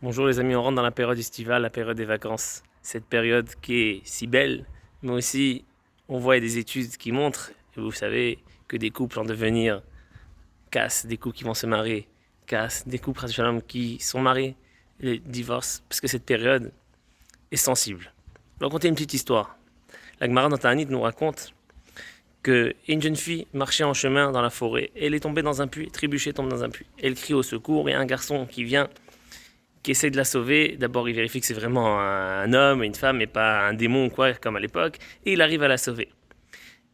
Bonjour les amis, on rentre dans la période estivale, la période des vacances. Cette période qui est si belle, mais aussi on voit des études qui montrent, et vous savez, que des couples en devenir cassent, des couples qui vont se marier cassent, des couples qui sont mariés et divorcent, parce que cette période est sensible. Je vais raconter une petite histoire. La Gemara dans Ta'anit nous raconte qu'une jeune fille marchait en chemin dans la forêt, et elle est tombée dans un puits, trébuchée, tombe dans un puits. Elle crie au secours et un garçon qui vient qui essaie de la sauver. D'abord, il vérifie que c'est vraiment un homme, une femme, et pas un démon ou quoi, comme à l'époque. Et il arrive à la sauver.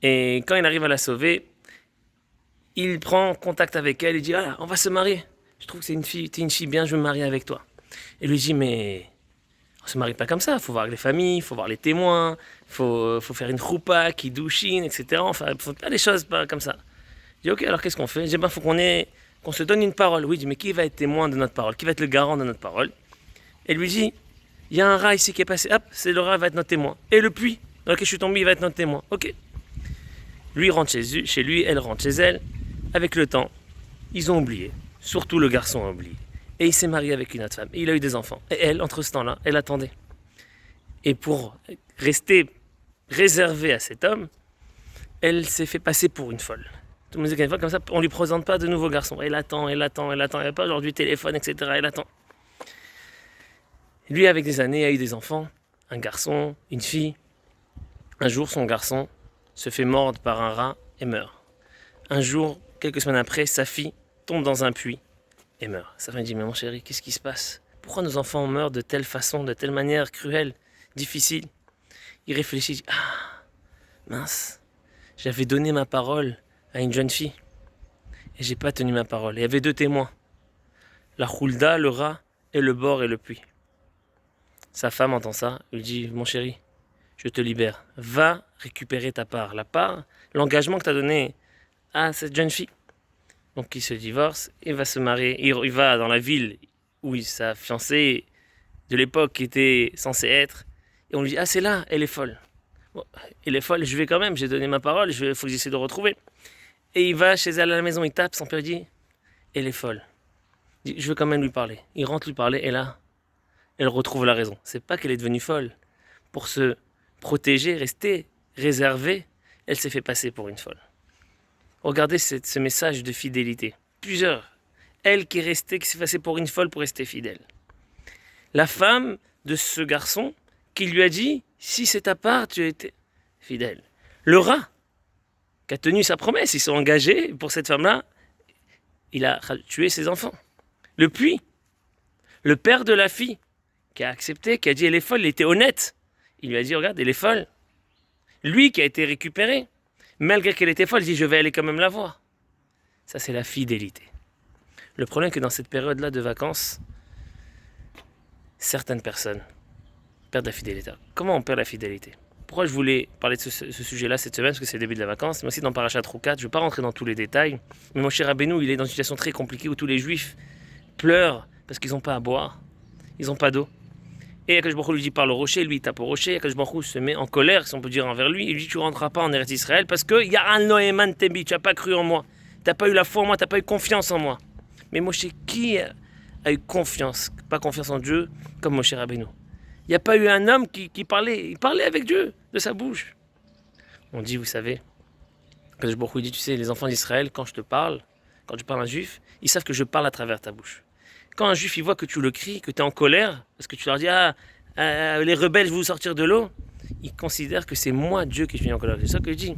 Et quand il arrive à la sauver, il prend contact avec elle. Il dit, ah, on va se marier. Je trouve que t'es une fille bien, je veux me marier avec toi. Et lui dit, mais on se marie pas comme ça. Il faut voir les familles, il faut voir les témoins, faut faire une choupa, kiddushin, etc. Enfin, faut pas des choses pas comme ça. Je dis, ok, alors qu'est-ce qu'on fait? Je dis, ben, faut qu'on se donne une parole. Oui, il dit, mais qui va être témoin de notre parole? Qui va être le garant de notre parole? Et lui dit, il y a un rat ici qui est passé, hop, c'est le rat va être notre témoin. Et le puits dans lequel je suis tombé, il va être notre témoin. Ok. Lui rentre chez lui, elle rentre chez elle. Avec le temps, ils ont oublié. Surtout le garçon a oublié. Et il s'est marié avec une autre femme. Et il a eu des enfants. Et elle, entre ce temps-là, elle attendait. Et pour rester réservée à cet homme, elle s'est fait passer pour une folle. Tout le monde dit qu'une fois comme ça, on lui présente pas de nouveaux garçons. Elle attend, elle attend, elle attend. Elle n'a pas aujourd'hui téléphone, etc. Elle attend. Lui, avec des années, a eu des enfants, un garçon, une fille. Un jour, son garçon se fait mordre par un rat et meurt. Un jour, quelques semaines après, sa fille tombe dans un puits et meurt. Sa femme dit, mais mon chéri, qu'est-ce qui se passe? Pourquoi nos enfants meurent de telle façon, de telle manière cruelle, difficile? Il réfléchit, il dit, ah, mince, j'avais donné ma parole à une jeune fille et j'ai pas tenu ma parole. Il y avait deux témoins, la Khoulda, le rat, et le bord et le puits. Sa femme entend ça, lui dit, mon chéri, je te libère. Va récupérer ta part. La part, l'engagement que tu as donné à cette jeune fille. Donc il se divorce, il va se marier, il va dans la ville où sa fiancée de l'époque était censée être, et on lui dit, ah c'est là, elle est folle. Bon, elle est folle, je vais quand même, j'ai donné ma parole, il faut que j'essaie de retrouver. Et il va chez elle à la maison, il tape, son père dit, elle est folle. Il dit, je veux quand même lui parler. Il rentre lui parler, et là, elle retrouve la raison. C'est pas qu'elle est devenue folle. Pour se protéger, rester réservée, elle s'est fait passer pour une folle. Regardez ce message de fidélité. Plusieurs. Elle qui est restée, qui s'est passée pour une folle pour rester fidèle. La femme de ce garçon qui lui a dit, si c'est ta part, tu as été fidèle. Le rat qui a tenu sa promesse, ils sont engagés pour cette femme-là, il a tué ses enfants. Le puits, le père de la fille qui a accepté, qui a dit elle est folle, il était honnête. Il lui a dit regarde, elle est folle. Lui qui a été récupéré, malgré qu'elle était folle, il dit je vais aller quand même la voir. Ça c'est la fidélité. Le problème est que dans cette période-là de vacances, certaines personnes perdent la fidélité. Comment on perd la fidélité? Pourquoi je voulais parler de ce sujet-là cette semaine? Parce que c'est le début de la vacances, mais aussi dans Parashat Roukat. Je ne vais pas rentrer dans tous les détails, mais mon cher Rabbeinu, il est dans une situation très compliquée où tous les juifs pleurent parce qu'ils n'ont pas à boire, ils n'ont pas d'eau. Et Akash Baruch Hu lui dit par le rocher, lui il tape au rocher. Akash Baruch Hu se met en colère, si on peut dire, envers lui. Il lui dit tu ne rentreras pas en Eretz Israël parce qu'il y a un Noéman Tebi, tu n'as pas cru en moi. Tu n'as pas eu la foi en moi, tu n'as pas eu confiance en moi. Mais Moshe, qui a eu confiance, pas confiance en Dieu, comme Moshe Rabbeinu? Il n'y a pas eu un homme qui parlait, il parlait avec Dieu, de sa bouche. On dit, vous savez, Akash Baruch Hu dit, tu sais, les enfants d'Israël, quand je te parle, quand je parle à un juif, ils savent que je parle à travers ta bouche. Quand un juif il voit que tu le cries, que tu es en colère, parce que tu leur dis les rebelles, je vais vous sortir de l'eau, il considère que c'est moi, Dieu, qui suis mis en colère. C'est ça que je dis.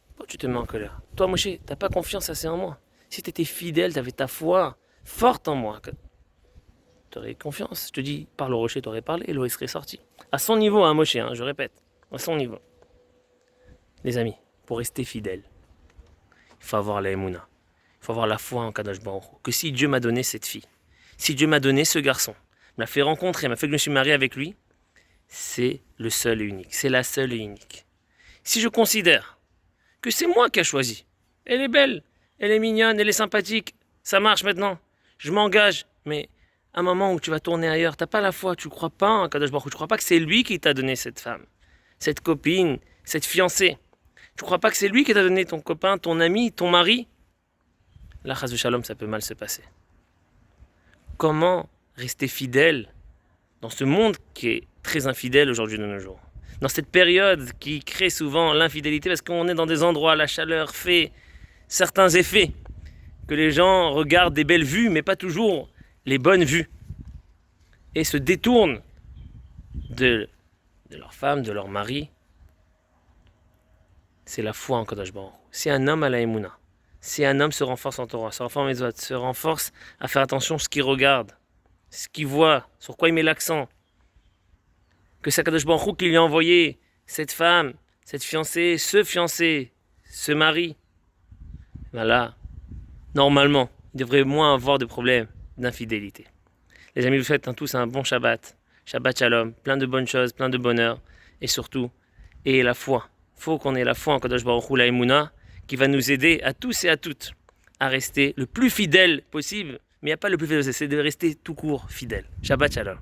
Pourquoi tu te mets en colère? Toi, Moshe, t'as pas confiance assez en moi. Si tu étais fidèle, tu avais ta foi forte en moi, tu aurais confiance. Je te dis, parle au rocher, tu aurais parlé, et l'eau serait sortie. À son niveau, hein, Moshe, je répète, à son niveau. Les amis, pour rester fidèle, il faut avoir la émouna. Il faut avoir la foi en Kadosh Baruch Hu. Que si Dieu m'a donné cette fille, si Dieu m'a donné ce garçon, m'a fait rencontrer, m'a fait que je me suis marié avec lui, c'est le seul et unique. C'est la seule et unique. Si je considère que c'est moi qui ai choisi, elle est belle, elle est mignonne, elle est sympathique, ça marche maintenant, je m'engage, mais à un moment où tu vas tourner ailleurs, t'as pas la foi, tu crois pas en Kadosh Baruch Hu, tu crois pas que c'est lui qui t'a donné cette femme, cette copine, cette fiancée. Tu crois pas que c'est lui qui t'a donné ton copain, ton ami, ton mari? La chas de shalom, ça peut mal se passer. Comment rester fidèle dans ce monde qui est très infidèle aujourd'hui de nos jours. Dans cette période qui crée souvent l'infidélité parce qu'on est dans des endroits, la chaleur fait certains effets, que les gens regardent des belles vues mais pas toujours les bonnes vues et se détournent de leur femme, de leur mari. C'est la foi en Kadosh Baruch Hu. Si un homme a la Emouna, si un homme se renforce en Torah, se renforce en Mitzvot, se renforce à faire attention à ce qu'il regarde, ce qu'il voit, sur quoi il met l'accent, que c'est Kadosh Baruch Hu qui lui a envoyé cette femme, cette fiancée, ce mari, ben là, normalement, il devrait moins avoir de problèmes d'infidélité. Les amis, vous faites tous un bon Shabbat. Shabbat Shalom, plein de bonnes choses, plein de bonheur, et surtout, ayez la foi. Il faut qu'on ait la foi en Kadosh Baruch Hu, la Emouna, qui va nous aider à tous et à toutes à rester le plus fidèle possible. Mais il n'y a pas le plus fidèle, c'est de rester tout court fidèle. Shabbat Shalom.